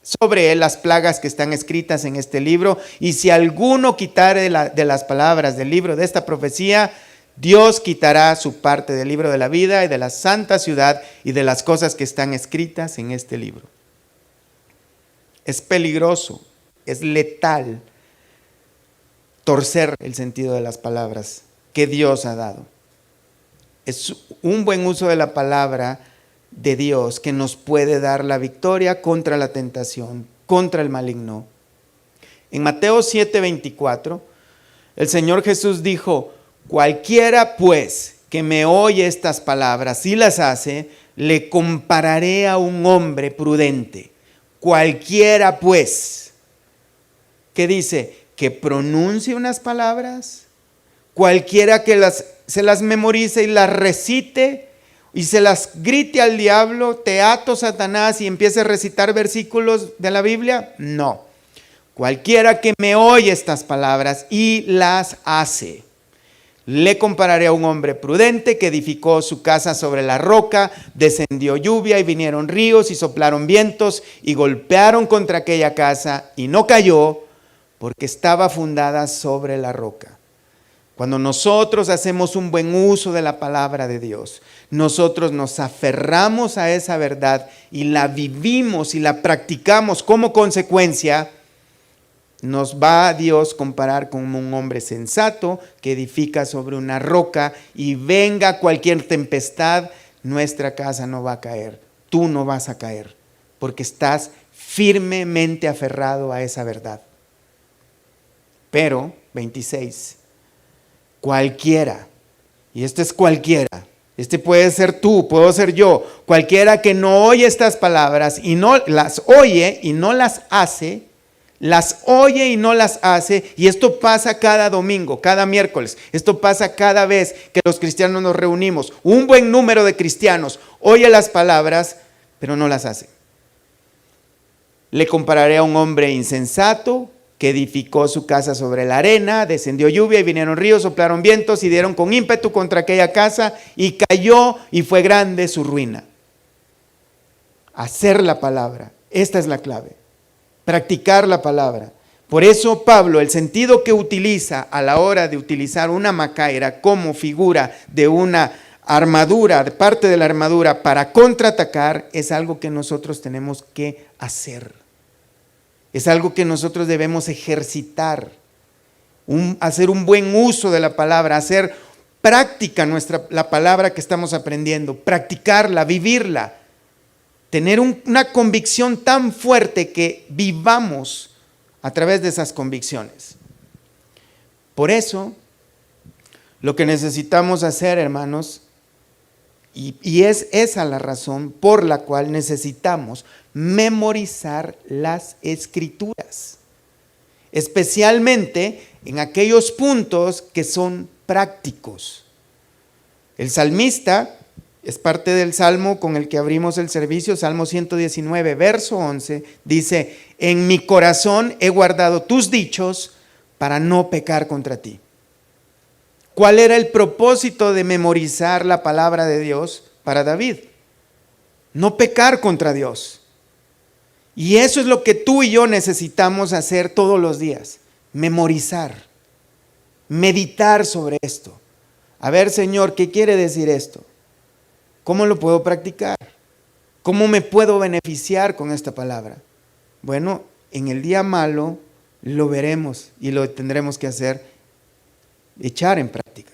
sobre él las plagas que están escritas en este libro, y si alguno quitare de las palabras del libro de esta profecía, Dios quitará su parte del libro de la vida y de la santa ciudad y de las cosas que están escritas en este libro. Es peligroso, es letal torcer el sentido de las palabras que Dios ha dado. Es un buen uso de la palabra de Dios que nos puede dar la victoria contra la tentación, contra el maligno. En Mateo 7:24, el Señor Jesús dijo: cualquiera pues que me oye estas palabras y las hace, le compararé a un hombre prudente. Cualquiera pues, ¿qué dice? Que pronuncie unas palabras. Cualquiera que se las memorice y las recite y se las grite al diablo, te ato, Satanás, y empiece a recitar versículos de la Biblia. No. Cualquiera que me oye estas palabras y las hace, le compararé a un hombre prudente que edificó su casa sobre la roca, descendió lluvia y vinieron ríos y soplaron vientos y golpearon contra aquella casa y no cayó porque estaba fundada sobre la roca. Cuando nosotros hacemos un buen uso de la palabra de Dios, nosotros nos aferramos a esa verdad y la vivimos y la practicamos como consecuencia, nos va a Dios comparar con un hombre sensato que edifica sobre una roca y venga cualquier tempestad, nuestra casa no va a caer, tú no vas a caer, porque estás firmemente aferrado a esa verdad. Pero, 26, cualquiera, y este es cualquiera, este puede ser tú, puedo ser yo, cualquiera que no oye estas palabras y no las oye y no las hace, las oye y no las hace, y esto pasa cada domingo, cada miércoles, esto pasa cada vez que los cristianos nos reunimos. Un buen número de cristianos oye las palabras, pero no las hace. Le compararé a un hombre insensato que edificó su casa sobre la arena, descendió lluvia y vinieron ríos, soplaron vientos y dieron con ímpetu contra aquella casa y cayó y fue grande su ruina. Hacer la palabra, esta es la clave. Practicar la palabra. Por eso Pablo, el sentido que utiliza a la hora de utilizar una macaira como figura de una armadura, de parte de la armadura para contraatacar, es algo que nosotros tenemos que hacer. Es algo que nosotros debemos ejercitar, hacer un buen uso de la palabra, hacer práctica la palabra que estamos aprendiendo, practicarla, vivirla. Tener una convicción tan fuerte que vivamos a través de esas convicciones. Por eso, lo que necesitamos hacer, hermanos, y es esa la razón por la cual necesitamos memorizar las Escrituras, especialmente en aquellos puntos que son prácticos. El salmista, es parte del salmo con el que abrimos el servicio, Salmo 119, verso 11, dice: en mi corazón he guardado tus dichos para no pecar contra ti. ¿Cuál era el propósito de memorizar la palabra de Dios para David? No pecar contra Dios. Y eso es lo que tú y yo necesitamos hacer todos los días, memorizar, meditar sobre esto. A ver, Señor, ¿qué quiere decir esto? ¿Cómo lo puedo practicar? ¿Cómo me puedo beneficiar con esta palabra? Bueno, en el día malo lo veremos y lo tendremos que hacer, echar en práctica.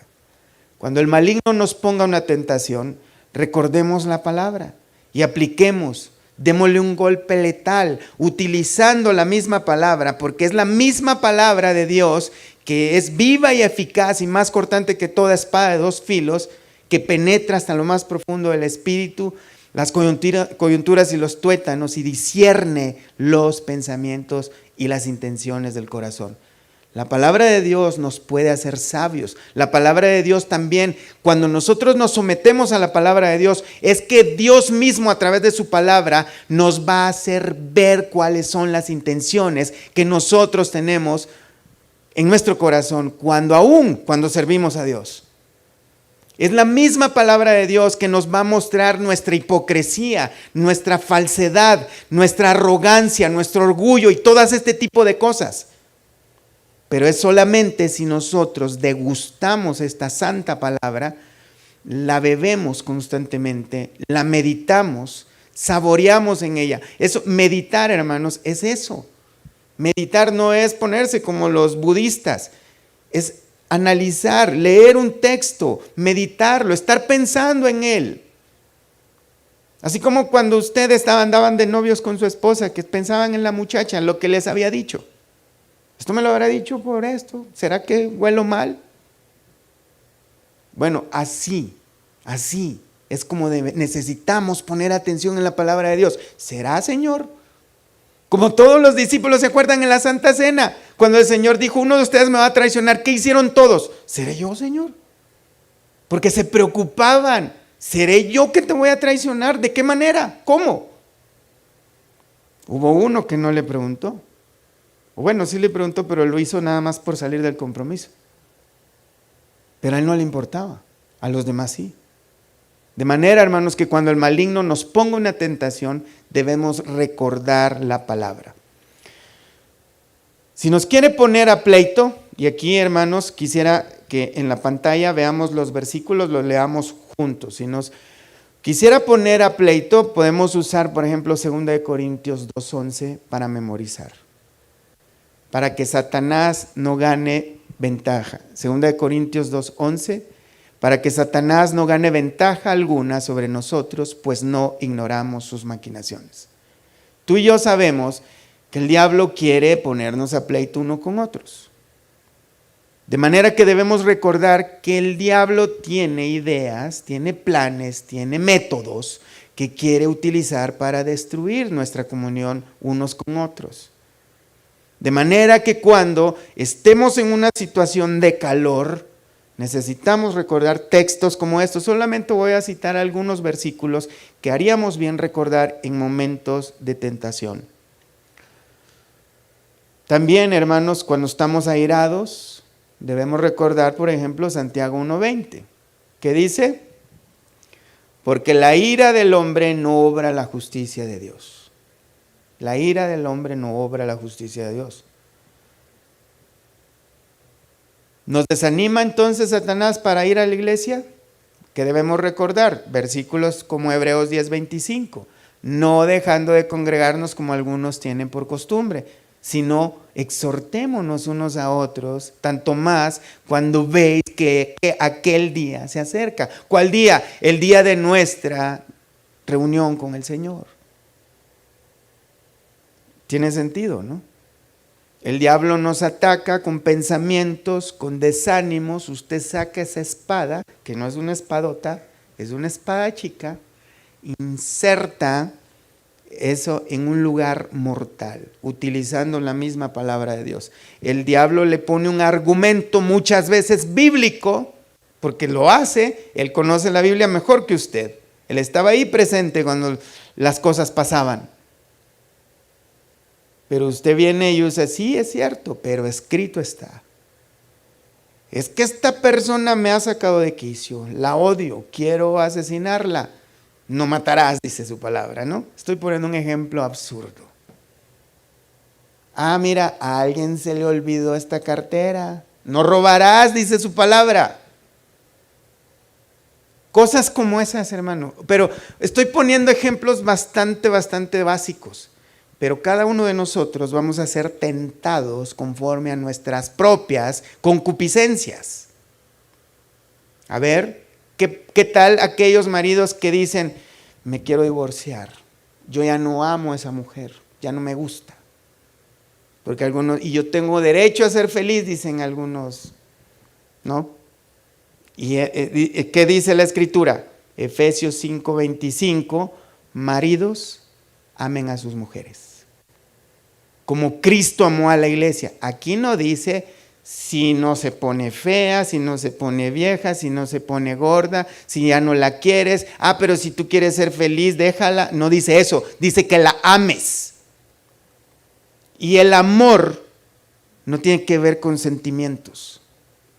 Cuando el maligno nos ponga una tentación, recordemos la palabra y apliquemos, démosle un golpe letal, utilizando la misma palabra, porque es la misma palabra de Dios que es viva y eficaz y más cortante que toda espada de dos filos, que penetra hasta lo más profundo del espíritu, las coyunturas y los tuétanos, y discierne los pensamientos y las intenciones del corazón. La palabra de Dios nos puede hacer sabios. La palabra de Dios también, cuando nosotros nos sometemos a la palabra de Dios, es que Dios mismo a través de su palabra nos va a hacer ver cuáles son las intenciones que nosotros tenemos en nuestro corazón cuando servimos a Dios. Es la misma palabra de Dios que nos va a mostrar nuestra hipocresía, nuestra falsedad, nuestra arrogancia, nuestro orgullo y todas este tipo de cosas. Pero es solamente si nosotros degustamos esta santa palabra, la bebemos constantemente, la meditamos, saboreamos en ella. Eso, meditar, hermanos, es eso. Meditar no es ponerse como los budistas, es analizar, leer un texto, meditarlo, estar pensando en él. Así como cuando ustedes andaban de novios con su esposa, que pensaban en la muchacha, en lo que les había dicho. ¿Esto me lo habrá dicho por esto? ¿Será que huelo mal? Bueno, así es como necesitamos poner atención en la palabra de Dios. ¿Será, Señor? Como todos los discípulos se acuerdan en la Santa Cena, cuando el Señor dijo, uno de ustedes me va a traicionar, ¿qué hicieron todos? ¿Seré yo, Señor? Porque se preocupaban. ¿Seré yo que te voy a traicionar? ¿De qué manera? ¿Cómo? Hubo uno que no le preguntó. O bueno, sí le preguntó, pero lo hizo nada más por salir del compromiso. Pero a él no le importaba, a los demás sí. De manera, hermanos, que cuando el maligno nos ponga una tentación, debemos recordar la palabra. Si nos quiere poner a pleito, y aquí, hermanos, quisiera que en la pantalla veamos los versículos, los leamos juntos. Si nos quisiera poner a pleito, podemos usar, por ejemplo, 2 Corintios 2:11 para memorizar. Para que Satanás no gane ventaja. 2 Corintios 2:11, para que Satanás no gane ventaja alguna sobre nosotros, pues no ignoramos sus maquinaciones. Tú y yo sabemos que el diablo quiere ponernos a pleito uno con otros. De manera que debemos recordar que el diablo tiene ideas, tiene planes, tiene métodos que quiere utilizar para destruir nuestra comunión unos con otros. De manera que cuando estemos en una situación de calor, necesitamos recordar textos como estos. Solamente voy a citar algunos versículos que haríamos bien recordar en momentos de tentación. También, hermanos, cuando estamos airados, debemos recordar, por ejemplo, Santiago 1:20, que dice, porque la ira del hombre no obra la justicia de Dios. La ira del hombre no obra la justicia de Dios. ¿Nos desanima entonces Satanás para ir a la iglesia? ¿Qué debemos recordar? Versículos como Hebreos 10:25. No dejando de congregarnos como algunos tienen por costumbre, sino exhortémonos unos a otros, tanto más cuando veis que aquel día se acerca. ¿Cuál día? El día de nuestra reunión con el Señor. Tiene sentido, ¿no? El diablo nos ataca con pensamientos, con desánimos. Usted saca esa espada, que no es una espadota, es una espada chica, inserta eso en un lugar mortal, utilizando la misma palabra de Dios. El diablo le pone un argumento muchas veces bíblico, porque lo hace, él conoce la Biblia mejor que usted. Él estaba ahí presente cuando las cosas pasaban. Pero usted viene y usa, sí, es cierto, pero escrito está. Es que esta persona me ha sacado de quicio, la odio, quiero asesinarla. No matarás, dice su palabra, ¿no? Estoy poniendo un ejemplo absurdo. Ah, mira, a alguien se le olvidó esta cartera. No robarás, dice su palabra. Cosas como esas, hermano. Pero estoy poniendo ejemplos bastante básicos. Pero cada uno de nosotros vamos a ser tentados conforme a nuestras propias concupiscencias. A ver, ¿qué tal aquellos maridos que dicen, me quiero divorciar, yo ya no amo a esa mujer, ya no me gusta? Porque algunos, y yo tengo derecho a ser feliz, dicen algunos, ¿no? ¿Y qué dice la Escritura? Efesios 5:25, maridos, amen a sus mujeres como Cristo amó a la iglesia. Aquí no dice si no se pone fea, si no se pone vieja, si no se pone gorda, si ya no la quieres. Ah, pero si tú quieres ser feliz, déjala. No dice eso, dice que la ames. Y el amor no tiene que ver con sentimientos,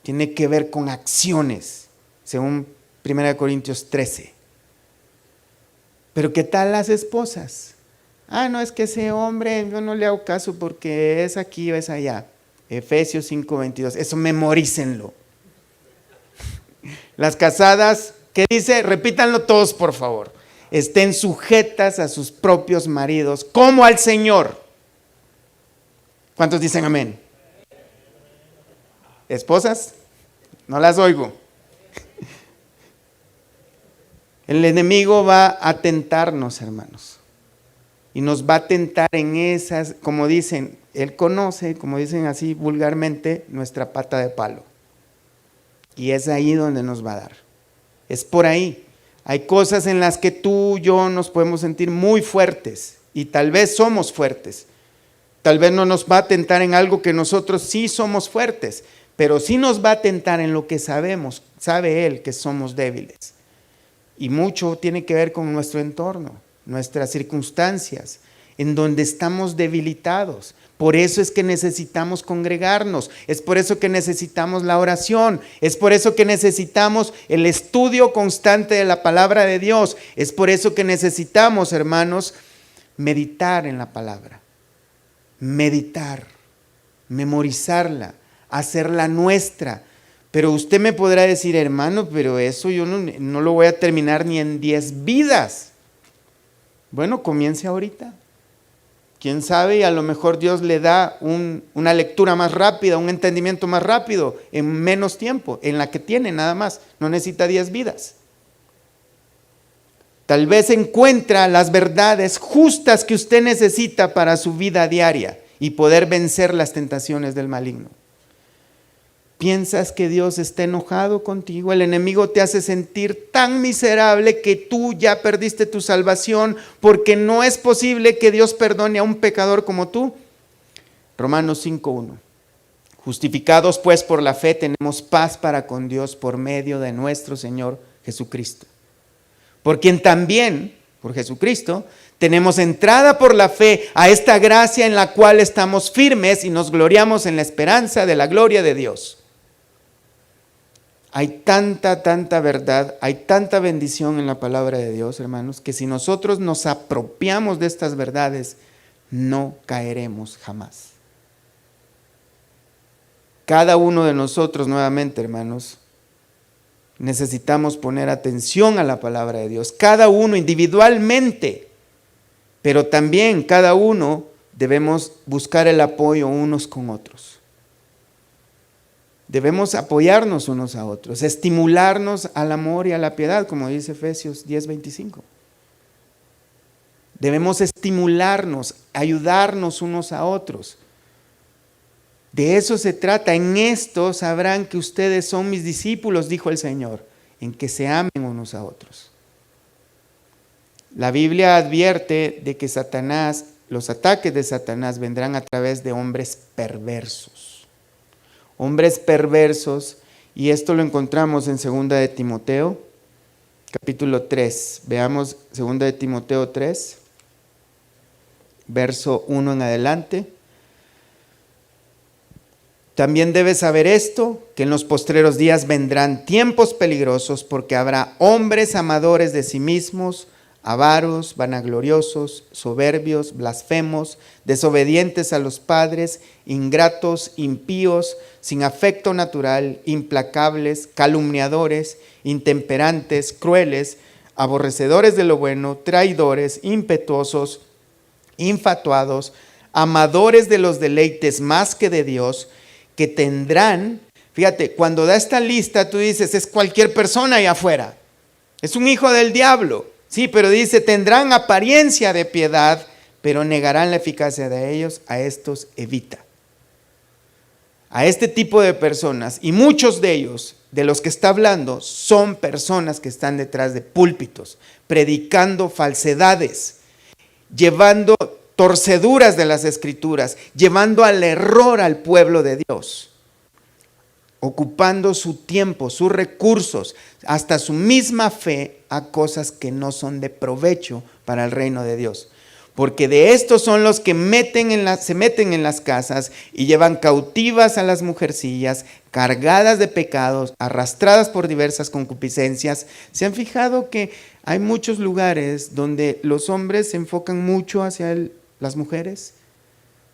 tiene que ver con acciones, según 1 Corintios 13. Pero ¿qué tal las esposas? Ah, no, es que ese hombre yo no le hago caso porque es aquí o es allá. Efesios 5:22, eso memorícenlo. Las casadas, ¿qué dice? Repítanlo todos, por favor. Estén sujetas a sus propios maridos como al Señor. ¿Cuántos dicen amén? ¿Esposas? No las oigo. El enemigo va a tentarnos, hermanos. Y nos va a tentar en esas, como dicen, él conoce, como dicen así vulgarmente, nuestra pata de palo. Y es ahí donde nos va a dar. Es por ahí. Hay cosas en las que tú y yo nos podemos sentir muy fuertes. Y tal vez somos fuertes. Tal vez no nos va a tentar en algo que nosotros sí somos fuertes. Pero sí nos va a tentar en lo que sabemos. Sabe Él que somos débiles. Y mucho tiene que ver con nuestro entorno, nuestras circunstancias, en donde estamos debilitados. Por eso es que necesitamos congregarnos, es por eso que necesitamos la oración, es por eso que necesitamos el estudio constante de la palabra de Dios, es por eso que necesitamos, hermanos, meditar en la palabra, meditar, memorizarla, hacerla nuestra. Pero usted me podrá decir, hermano, pero eso yo no lo voy a terminar ni en 10 vidas. Bueno, comience ahorita. Quién sabe, y a lo mejor Dios le da una lectura más rápida, un entendimiento más rápido, en menos tiempo, en la que tiene nada más. No necesita 10 vidas. Tal vez encuentra las verdades justas que usted necesita para su vida diaria y poder vencer las tentaciones del maligno. ¿Piensas que Dios está enojado contigo? El enemigo te hace sentir tan miserable que tú ya perdiste tu salvación porque no es posible que Dios perdone a un pecador como tú. Romanos 5:1. Justificados pues por la fe tenemos paz para con Dios por medio de nuestro Señor Jesucristo. Por quien también, por Jesucristo, tenemos entrada por la fe a esta gracia en la cual estamos firmes y nos gloriamos en la esperanza de la gloria de Dios. Hay tanta verdad, hay tanta bendición en la palabra de Dios, hermanos, que si nosotros nos apropiamos de estas verdades, no caeremos jamás. Cada uno de nosotros, nuevamente, hermanos, necesitamos poner atención a la palabra de Dios. Cada uno individualmente, pero también cada uno debemos buscar el apoyo unos con otros. Debemos apoyarnos unos a otros, estimularnos al amor y a la piedad, como dice Efesios 10:25. Debemos estimularnos, ayudarnos unos a otros. De eso se trata. En esto sabrán que ustedes son mis discípulos, dijo el Señor, en que se amen unos a otros. La Biblia advierte de que Satanás, los ataques de Satanás vendrán a través de hombres perversos. Hombres perversos, y esto lo encontramos en 2 de Timoteo, capítulo 3. Veamos 2 de Timoteo 3, verso 1 en adelante. También debes saber esto, que en los postreros días vendrán tiempos peligrosos, porque habrá hombres amadores de sí mismos, avaros, vanagloriosos, soberbios, blasfemos, desobedientes a los padres, ingratos, impíos, sin afecto natural, implacables, calumniadores, intemperantes, crueles, aborrecedores de lo bueno, traidores, impetuosos, infatuados, amadores de los deleites más que de Dios, que tendrán, fíjate, cuando da esta lista tú dices, es cualquier persona allá afuera, es un hijo del diablo. Sí, pero dice, tendrán apariencia de piedad, pero negarán la eficacia de ellos. A estos evita. A este tipo de personas, y muchos de ellos, de los que está hablando, son personas que están detrás de púlpitos, predicando falsedades, llevando torceduras de las Escrituras, llevando al error al pueblo de Dios, ocupando su tiempo, sus recursos, hasta su misma fe a cosas que no son de provecho para el reino de Dios. Porque de estos son los que se meten en las casas y llevan cautivas a las mujercillas, cargadas de pecados, arrastradas por diversas concupiscencias. ¿Se han fijado que hay muchos lugares donde los hombres se enfocan mucho hacia las mujeres?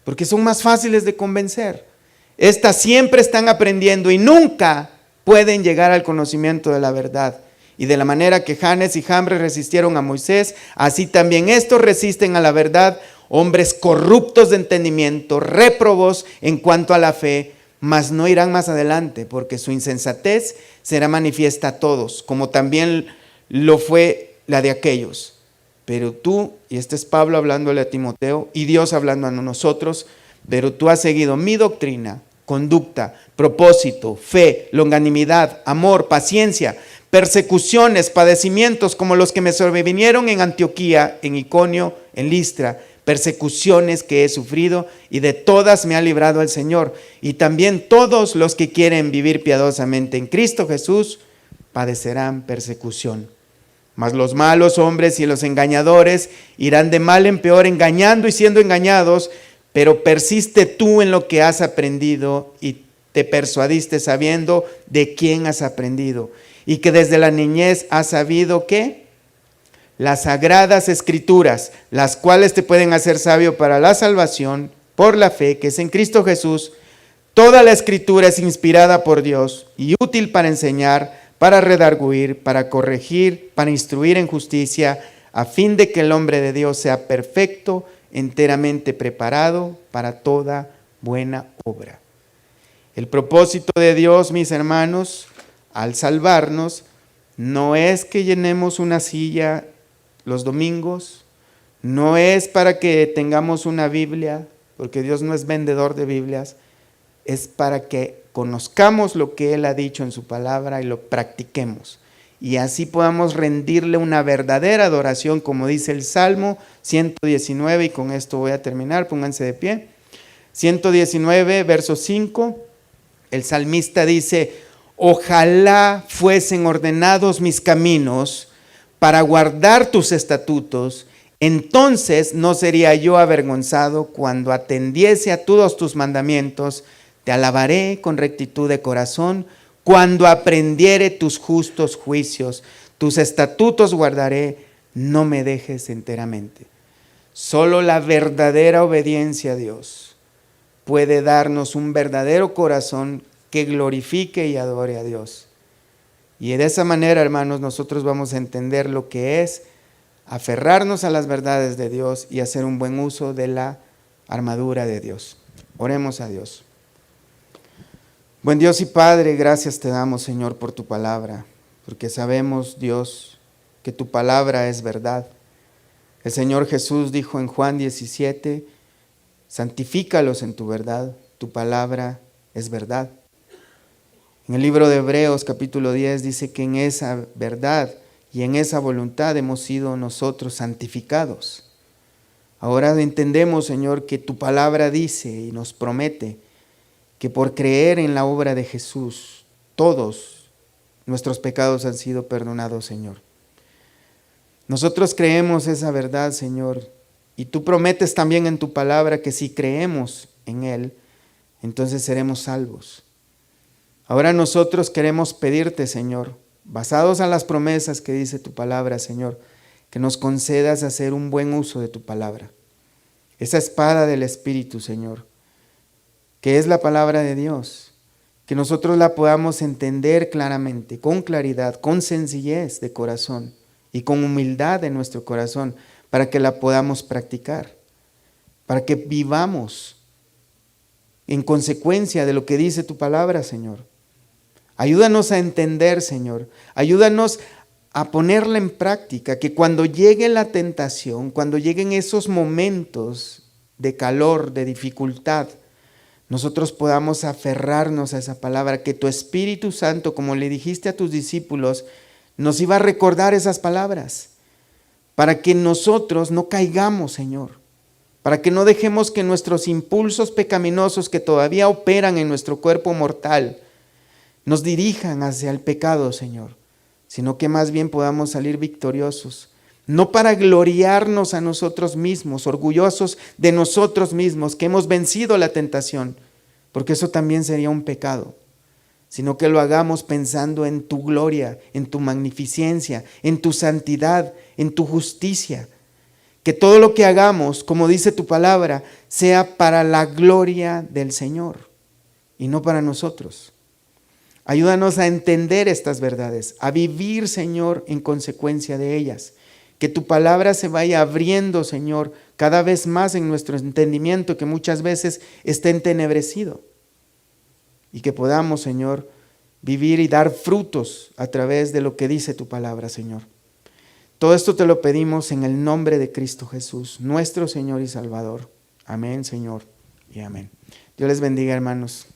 Porque son más fáciles de convencer. Estas siempre están aprendiendo y nunca pueden llegar al conocimiento de la verdad. Y de la manera que Janes y Jambres resistieron a Moisés, así también estos resisten a la verdad, hombres corruptos de entendimiento, réprobos en cuanto a la fe, mas no irán más adelante, porque su insensatez será manifiesta a todos, como también lo fue la de aquellos. Pero tú, y este es Pablo hablándole a Timoteo, y Dios hablando a nosotros, pero tú has seguido mi doctrina, conducta, propósito, fe, longanimidad, amor, paciencia, persecuciones, padecimientos como los que me sobrevinieron en Antioquía, en Iconio, en Listra, persecuciones que he sufrido, y de todas me ha librado el Señor. Y también todos los que quieren vivir piadosamente en Cristo Jesús padecerán persecución. Mas los malos hombres y los engañadores irán de mal en peor, engañando y siendo engañados. Pero persiste tú en lo que has aprendido y te persuadiste sabiendo de quién has aprendido, y que desde la niñez has sabido que las sagradas escrituras, las cuales te pueden hacer sabio para la salvación por la fe que es en Cristo Jesús. Toda la escritura es inspirada por Dios y útil para enseñar, para redarguir, para corregir, para instruir en justicia, a fin de que el hombre de Dios sea perfecto, enteramente preparado para toda buena obra. El propósito de Dios, mis hermanos, al salvarnos, no es que llenemos una silla los domingos, no es para que tengamos una Biblia, porque Dios no es vendedor de Biblias, es para que conozcamos lo que Él ha dicho en su palabra y lo practiquemos. Y así podamos rendirle una verdadera adoración, como dice el Salmo 119, y con esto voy a terminar, pónganse de pie. 119, verso 5, el salmista dice: ojalá fuesen ordenados mis caminos para guardar tus estatutos, entonces no sería yo avergonzado cuando atendiese a todos tus mandamientos. Te alabaré con rectitud de corazón, cuando aprendiere tus justos juicios. Tus estatutos guardaré, no me dejes enteramente. Solo la verdadera obediencia a Dios puede darnos un verdadero corazón que glorifique y adore a Dios. Y de esa manera, hermanos, nosotros vamos a entender lo que es aferrarnos a las verdades de Dios y hacer un buen uso de la armadura de Dios. Oremos a Dios. Buen Dios y Padre, gracias te damos, Señor, por tu palabra, porque sabemos, Dios, que tu palabra es verdad. El Señor Jesús dijo en Juan 17, santifícalos en tu verdad, tu palabra es verdad. En el libro de Hebreos capítulo 10 dice que en esa verdad y en esa voluntad hemos sido nosotros santificados. Ahora entendemos, Señor, que tu palabra dice y nos promete que por creer en la obra de Jesús, todos nuestros pecados han sido perdonados, Señor. Nosotros creemos esa verdad, Señor, y tú prometes también en tu palabra que si creemos en Él, entonces seremos salvos. Ahora nosotros queremos pedirte, Señor, basados en las promesas que dice tu palabra, Señor, que nos concedas hacer un buen uso de tu palabra. Esa espada del Espíritu, Señor, que es la palabra de Dios, que nosotros la podamos entender claramente, con claridad, con sencillez de corazón y con humildad de nuestro corazón, para que la podamos practicar, para que vivamos en consecuencia de lo que dice tu palabra, Señor. Ayúdanos a entender, Señor, ayúdanos a ponerla en práctica, que cuando llegue la tentación, cuando lleguen esos momentos de calor, de dificultad, nosotros podamos aferrarnos a esa palabra, que tu Espíritu Santo, como le dijiste a tus discípulos, nos iba a recordar esas palabras, para que nosotros no caigamos, Señor, para que no dejemos que nuestros impulsos pecaminosos que todavía operan en nuestro cuerpo mortal nos dirijan hacia el pecado, Señor, sino que más bien podamos salir victoriosos, no para gloriarnos a nosotros mismos, orgullosos de nosotros mismos, que hemos vencido la tentación, porque eso también sería un pecado, sino que lo hagamos pensando en tu gloria, en tu magnificencia, en tu santidad, en tu justicia. Que todo lo que hagamos, como dice tu palabra, sea para la gloria del Señor y no para nosotros. Ayúdanos a entender estas verdades, a vivir, Señor, en consecuencia de ellas. Que tu palabra se vaya abriendo, Señor, cada vez más en nuestro entendimiento, que muchas veces está entenebrecido. y que podamos, Señor, vivir y dar frutos a través de lo que dice tu palabra, Señor. Todo esto te lo pedimos en el nombre de Cristo Jesús, nuestro Señor y Salvador. Amén, Señor, y amén. Dios les bendiga, hermanos.